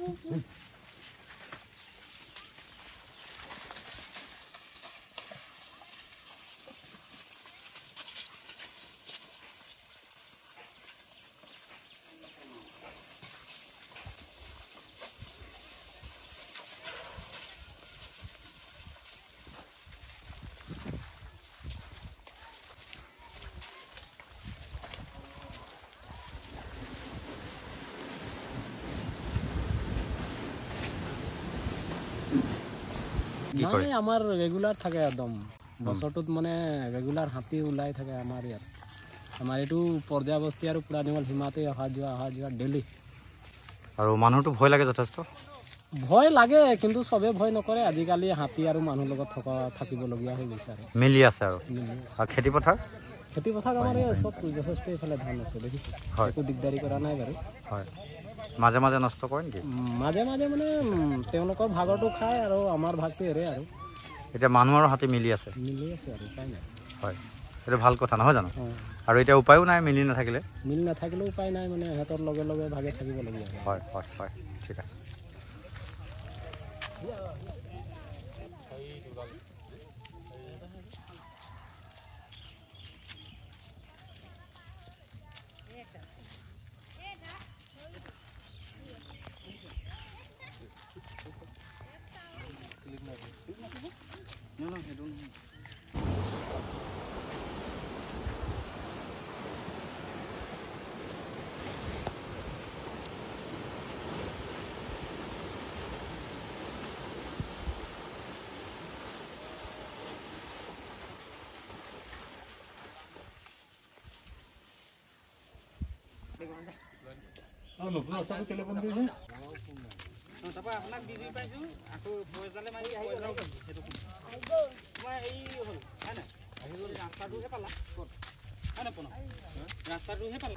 নাই আমাৰ ৰেগুলাৰ থাকে একদম বছৰটোত মানে ৰেগুলাৰ হাতী ওলাই থাকে আমাৰ ইয়াত আমাৰ এইটো পৰ্যায়বস্তি আৰু পুৰা নিমল সীমাতে অহা যোৱা ডেইলি আৰু মানুহটো ভয় লাগে যথেষ্ট ভয় লাগে কিন্তু চবে ভয় নকৰে আজিকালি হাতী আৰু মানুহ লগত থাকিবলগীয়া হৈ গৈছে আৰু মিলি আছে আৰু খেতি পথাৰ আমাৰ চব যথেষ্ট এইফালে ধান আছে দেখিছে একো দিগদাৰি কৰা নাই বাৰু হয় মাজে মাজে নষ্ট কৰে নেকি মাজে মাজে মানে তেওঁলোকৰ ভাগৰটো খায় আৰু আমাৰ ভাগটো এৰে আৰু এতিয়া মানুহ আৰু হাতী মিলি আছে আৰু উপায় নাই হয় এইটো ভাল কথা নহয় জানো আৰু এতিয়া উপায়ো নাই মিলি নাথাকিলেও উপায় নাই মানে সিহঁতৰ লগে লগে ভাগে থাকিবলগীয়া হয় হয় হয় ঠিক আছে নতুন ৰাস্তাটো কেলে বন্ধ কৰিছে তাৰপৰা আপোনাক বিজি পাইছোঁ আকৌ পইচালে মাৰি সেইটো তোমাৰ হেৰি হ'ল হয় নাই ৰাস্তাটোহে পালা ক'ত হয় নাই ৰাস্তাটোহে পালা